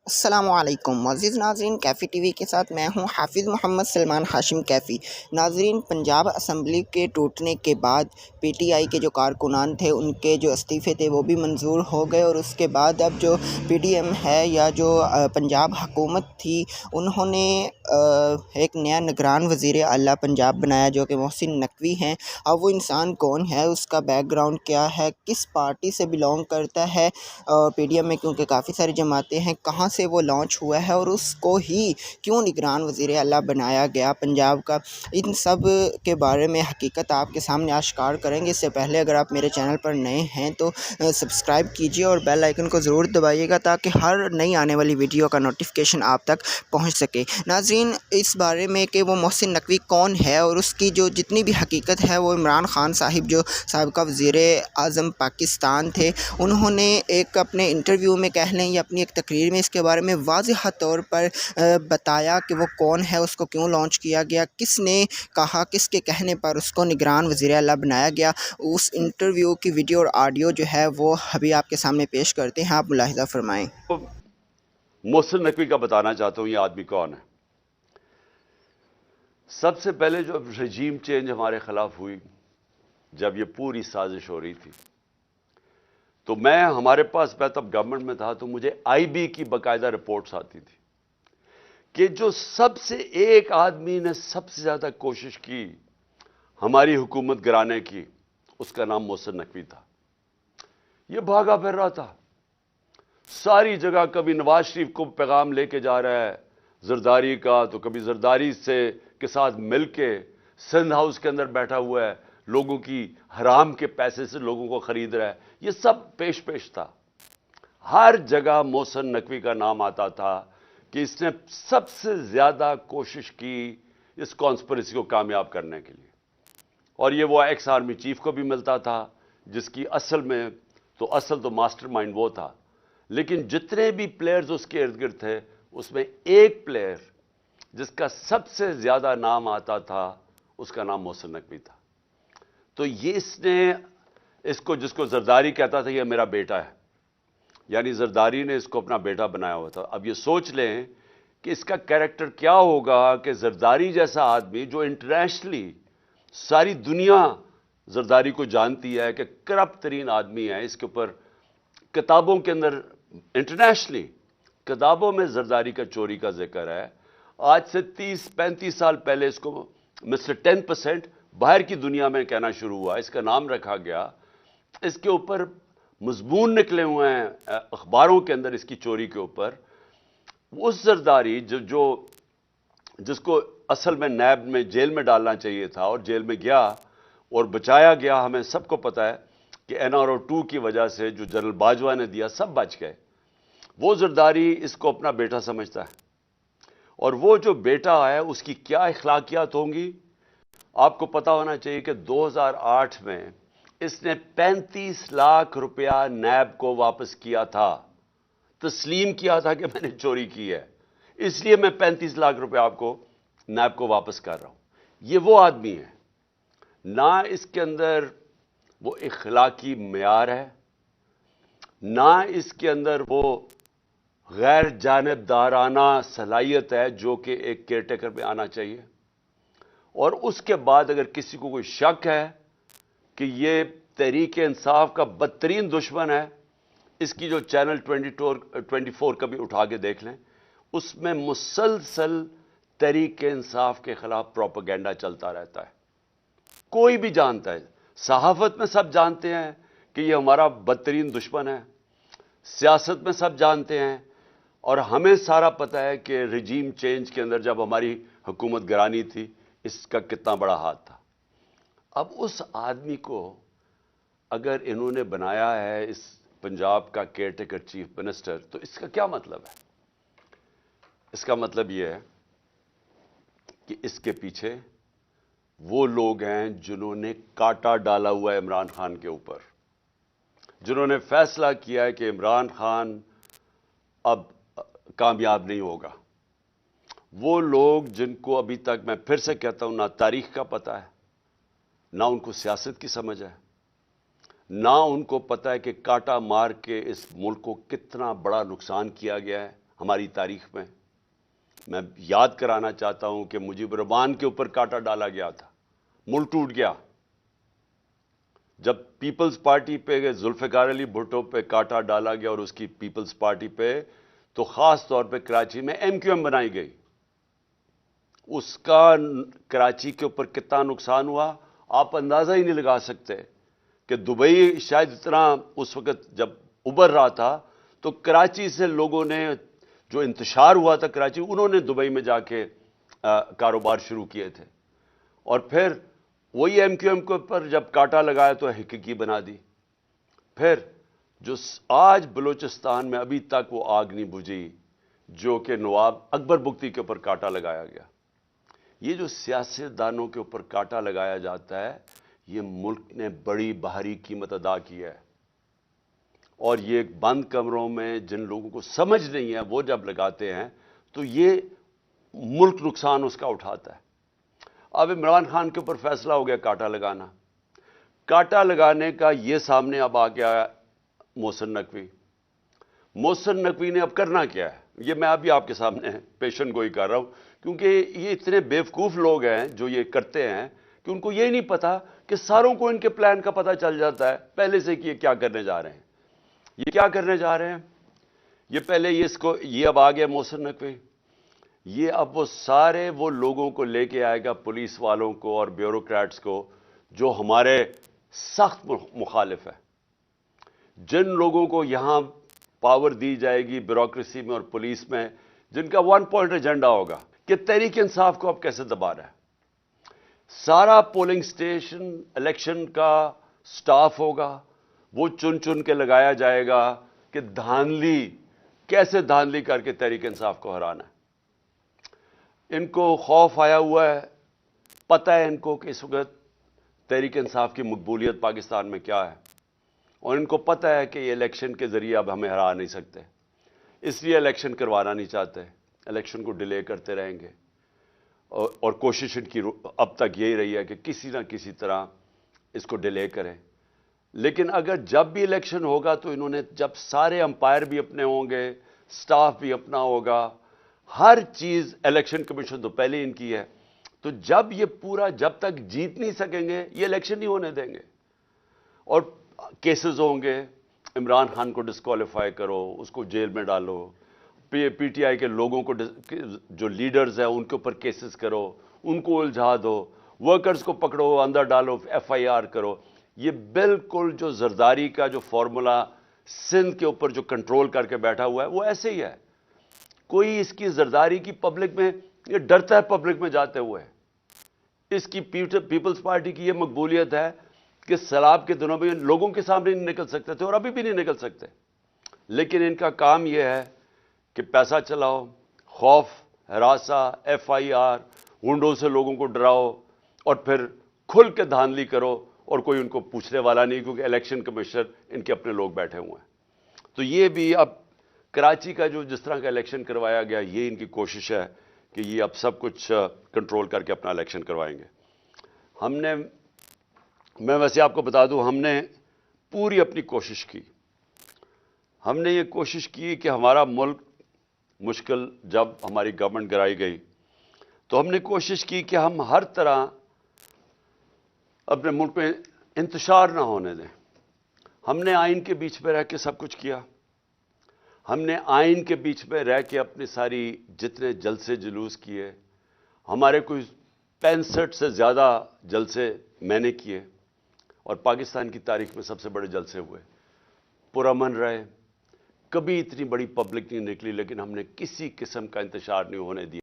السلام علیکم معزز ناظرین، کیفی ٹی وی کے ساتھ میں ہوں حافظ محمد سلمان ہاشم کیفی۔ ناظرین، پنجاب اسمبلی کے ٹوٹنے کے بعد پی ٹی آئی کے جو کارکنان تھے ان کے جو استعفے تھے وہ بھی منظور ہو گئے، اور اس کے بعد اب جو پی ڈی ایم ہے یا جو پنجاب حکومت تھی انہوں نے ایک نیا نگران وزیر اعلیٰ پنجاب بنایا جو کہ محسن نقوی ہیں۔ اب وہ انسان کون ہے، اس کا بیک گراؤنڈ کیا ہے، کس پارٹی سے بلونگ کرتا ہے، پی ڈی ایم میں کیونکہ کافی ساری جماعتیں ہیں، کہاں سے وہ لانچ ہوا ہے اور اس کو ہی کیوں نگران وزیر اعلیٰ بنایا گیا پنجاب کا، ان سب کے بارے میں حقیقت آپ کے سامنے آشکار کریں گے۔ اس سے پہلے اگر آپ میرے چینل پر نئے ہیں تو سبسکرائب کیجیے اور بیل آئیکن کو ضرور دبائیے گا تاکہ ہر نئی آنے والی ویڈیو کا نوٹیفیکیشن آپ تک پہنچ سکے۔ ناظرین، اس بارے میں کہ وہ محسن نقوی کون ہے اور اس کی جو جتنی بھی حقیقت ہے، وہ عمران خان صاحب جو سابقہ وزیر اعظم پاکستان تھے، انہوں نے ایک اپنے انٹرویو میں کہہ لیں یا اپنی ایک تقریر میں اس کے بارے میں واضح طور پر بتایا کہ وہ کون ہے، اس کو کیوں لانچ کیا گیا، کس نے کہا، کس کے کہنے پر اس کو نگران وزیر اعلیٰ بنایا گیا۔ اس انٹرویو کی ویڈیو اور آڈیو جو ہے وہ ابھی آپ کے سامنے پیش کرتے ہیں، آپ ملاحظہ فرمائیں۔ محسن نقوی کا بتانا چاہتا ہوں یہ آدمی کون ہے۔ سب سے پہلے جو رجیم چینج ہمارے خلاف ہوئی، جب یہ پوری سازش ہو رہی تھی، تو ہمارے پاس تب گورنمنٹ میں تھا، تو مجھے آئی بی کی باقاعدہ رپورٹس آتی تھی کہ جو سب سے ایک آدمی نے سب سے زیادہ کوشش کی ہماری حکومت گرانے کی، اس کا نام محسن نقوی تھا۔ یہ بھاگا پھر رہا تھا ساری جگہ، کبھی نواز شریف کو پیغام لے کے جا رہا ہے زرداری کا، تو کبھی زرداری کے ساتھ مل کے سندھ ہاؤس کے اندر بیٹھا ہوا ہے، لوگوں کی حرام کے پیسے سے لوگوں کو خرید رہا ہے۔ یہ سب پیش تھا، ہر جگہ محسن نقوی کا نام آتا تھا کہ اس نے سب سے زیادہ کوشش کی اس کانسپریسی کو کامیاب کرنے کے لیے، اور یہ وہ ایکس آرمی چیف کو بھی ملتا تھا جس کی اصل تو ماسٹر مائنڈ وہ تھا، لیکن جتنے بھی پلیئرز اس کے ارد گرد تھے، اس میں ایک پلیئر جس کا سب سے زیادہ نام آتا تھا، اس کا نام محسن نقوی تھا۔ تو یہ جس کو زرداری کہتا تھا یہ میرا بیٹا ہے، یعنی زرداری نے اس کو اپنا بیٹا بنایا ہوا تھا۔ اب یہ سوچ لیں کہ اس کا کیریکٹر کیا ہوگا کہ زرداری جیسا آدمی جو انٹرنیشنلی ساری دنیا زرداری کو جانتی ہے کہ کرپٹ ترین آدمی ہے، اس کے اوپر کتابوں کے اندر انٹرنیشنلی کتابوں میں زرداری کا چوری کا ذکر ہے۔ آج سے 30-35 سال پہلے اس کو مسٹر 10% باہر کی دنیا میں کہنا شروع ہوا، اس کا نام رکھا گیا، اس کے اوپر مضمون نکلے ہوئے ہیں اخباروں کے اندر اس کی چوری کے اوپر۔ اس زرداری جس کو اصل میں نیب میں جیل میں ڈالنا چاہیے تھا اور جیل میں گیا اور بچایا گیا، ہمیں سب کو پتا ہے کہ NRO 2 کی وجہ سے جو جنرل باجوہ نے دیا سب بچ گئے۔ وہ زرداری اس کو اپنا بیٹا سمجھتا ہے، اور وہ جو بیٹا ہے اس کی کیا اخلاقیات ہوں گی آپ کو پتا ہونا چاہیے کہ 2008 میں اس نے 35 لاکھ روپیہ نیب کو واپس کیا تھا، تسلیم کیا تھا کہ میں نے چوری کی ہے، اس لیے میں 35 لاکھ روپے آپ کو نیب کو واپس کر رہا ہوں۔ یہ وہ آدمی ہے، نہ اس کے اندر وہ اخلاقی معیار ہے، نہ اس کے اندر وہ غیر جانبدارانہ صلاحیت ہے جو کہ ایک کیئر ٹیکر میں آنا چاہیے۔ اور اس کے بعد اگر کسی کو کوئی شک ہے کہ یہ تحریک انصاف کا بدترین دشمن ہے، اس کی جو چینل 24 کبھی اٹھا کے دیکھ لیں، اس میں مسلسل تحریک انصاف کے خلاف پروپیگنڈا چلتا رہتا ہے۔ کوئی بھی جانتا ہے، صحافت میں سب جانتے ہیں کہ یہ ہمارا بدترین دشمن ہے، سیاست میں سب جانتے ہیں، اور ہمیں سارا پتہ ہے کہ رجیم چینج کے اندر جب ہماری حکومت گرانی تھی اس کا کتنا بڑا ہاتھ تھا۔ اب اس آدمی کو اگر انہوں نے بنایا ہے اس پنجاب کا کیئر ٹیکر چیف منسٹر، تو اس کا کیا مطلب ہے؟ اس کا مطلب یہ ہے کہ اس کے پیچھے وہ لوگ ہیں جنہوں نے کاٹا ڈالا ہوا ہے عمران خان کے اوپر، جنہوں نے فیصلہ کیا ہے کہ عمران خان اب کامیاب نہیں ہوگا۔ وہ لوگ جن کو ابھی تک میں پھر سے کہتا ہوں نہ تاریخ کا پتہ ہے، نہ ان کو سیاست کی سمجھ ہے، نہ ان کو پتہ ہے کہ کاٹا مار کے اس ملک کو کتنا بڑا نقصان کیا گیا ہے ہماری تاریخ میں یاد کرانا چاہتا ہوں کہ مجیب الرحمان کے اوپر کانٹا ڈالا گیا تھا، ملک ٹوٹ گیا۔ جب پیپلز پارٹی پہ ذوالفقار علی بھٹو پہ کانٹا ڈالا گیا اور اس کی پیپلز پارٹی پہ، تو خاص طور پہ کراچی میں ایم کیو ایم بنائی گئی، اس کا کراچی کے اوپر کتنا نقصان ہوا آپ اندازہ ہی نہیں لگا سکتے کہ دبئی شاید اتنا اس وقت جب ابھر رہا تھا تو کراچی سے لوگوں نے جو انتشار ہوا تھا کراچی، انہوں نے دبئی میں جا کے کاروبار شروع کیے تھے، اور پھر وہی ایم کیو ایم کے اوپر جب کانٹا لگایا تو حقیقی بنا دی۔ پھر جو آج بلوچستان میں ابھی تک وہ آگ نہیں بجھی جو کہ نواب اکبر بگٹی کے اوپر کانٹا لگایا گیا۔ یہ جو سیاستدانوں کے اوپر کانٹا لگایا جاتا ہے، یہ ملک نے بڑی بھاری قیمت ادا کی ہے، اور یہ بند کمروں میں جن لوگوں کو سمجھ نہیں ہے وہ جب لگاتے ہیں تو یہ ملک نقصان اس کا اٹھاتا ہے۔ اب عمران خان کے اوپر فیصلہ ہو گیا کانٹا لگانا، کانٹا لگانے کا یہ سامنے اب آ گیا محسن نقوی۔ محسن نقوی نے اب کرنا کیا ہے، یہ میں ابھی آپ کے سامنے پیشن گوئی کر رہا ہوں، کیونکہ یہ اتنے بیوقوف لوگ ہیں جو یہ کرتے ہیں کہ ان کو یہ نہیں پتا کہ ساروں کو ان کے پلان کا پتہ چل جاتا ہے پہلے سے کہ یہ کیا کرنے جا رہے ہیں۔ یہ کیا کرنے جا رہے ہیں، یہ پہلے یہ اب آ گیا محسن نقوی، یہ اب وہ سارے وہ لوگوں کو لے کے آئے گا، پولیس والوں کو اور بیوروکریٹس کو جو ہمارے سخت مخالف ہیں، جن لوگوں کو یہاں پاور دی جائے گی بیوروکریسی میں اور پولیس میں، جن کا ون پوائنٹ ایجنڈا ہوگا کہ تحریک انصاف کو اب کیسے دبا رہا ہے۔ سارا پولنگ سٹیشن الیکشن کا سٹاف ہوگا، وہ چن چن کے لگایا جائے گا کہ کیسے دھاندلی کر کے تحریک انصاف کو ہرانا ہے۔ ان کو خوف آیا ہوا ہے، پتہ ہے ان کو کہ اس وقت تحریک انصاف کی مقبولیت پاکستان میں کیا ہے، اور ان کو پتہ ہے کہ یہ الیکشن کے ذریعے اب ہمیں ہرا نہیں سکتے، اس لیے الیکشن کروانا نہیں چاہتے، الیکشن کو ڈیلے کرتے رہیں گے، اور کوشش ان کی اب تک یہی رہی ہے کہ کسی نہ کسی طرح اس کو ڈیلے کریں۔ لیکن اگر جب بھی الیکشن ہوگا تو انہوں نے جب سارے امپائر بھی اپنے ہوں گے، سٹاف بھی اپنا ہوگا، ہر چیز الیکشن کمیشن تو پہلے ان کی ہے، تو جب تک جیت نہیں سکیں گے یہ الیکشن نہیں ہونے دیں گے، اور کیسز ہوں گے، عمران خان کو ڈسکوالیفائی کرو، اس کو جیل میں ڈالو، پی ٹی آئی کے لوگوں کو جو لیڈرز ہیں ان کے اوپر کیسز کرو، ان کو الجھا دو، ورکرز کو پکڑو اندر ڈالو، ایف آئی آر کرو۔ یہ بالکل جو زرداری کا جو فارمولا سندھ کے اوپر جو کنٹرول کر کے بیٹھا ہوا ہے وہ ایسے ہی ہے۔ کوئی اس کی زرداری کی پبلک میں، یہ ڈرتا ہے پبلک میں جاتے ہوئے۔ اس کی پیپلز پارٹی کی یہ مقبولیت ہے کہ سیلاب کے دنوں میں لوگوں کے سامنے نہیں نکل سکتے تھے اور ابھی بھی نہیں نکل سکتے، لیکن ان کا کام یہ ہے کہ پیسہ چلاؤ، خوف، ہراساں، ایف آئی آر، گنڈوں سے لوگوں کو ڈراؤ، اور پھر کھل کے دھاندلی کرو، اور کوئی ان کو پوچھنے والا نہیں کیونکہ الیکشن کمیشنر ان کے اپنے لوگ بیٹھے ہوئے ہیں۔ تو یہ بھی اب کراچی کا جس طرح کا الیکشن کروایا گیا، یہ ان کی کوشش ہے کہ یہ اب سب کچھ کنٹرول کر کے اپنا الیکشن کروائیں گے۔ میں ویسے آپ کو بتا دوں، ہم نے پوری اپنی کوشش کی، ہم نے یہ کوشش کی کہ ہمارا ملک مشکل جب ہماری گورنمنٹ گرائی گئی تو ہم نے کوشش کی کہ ہم ہر طرح اپنے ملک میں انتشار نہ ہونے دیں۔ ہم نے آئین کے بیچ میں رہ کے سب کچھ کیا، ہم نے آئین کے بیچ میں رہ کے اپنی ساری جتنے جلسے جلوس کیے، ہمارے کوئی 65 سے زیادہ جلسے میں نے کیے، اور پاکستان کی تاریخ میں سب سے بڑے جلسے ہوئے، پرامن رہے، کبھی اتنی بڑی پبلک نہیں نکلی، لیکن ہم نے کسی قسم کا انتشار نہیں ہونے دیا۔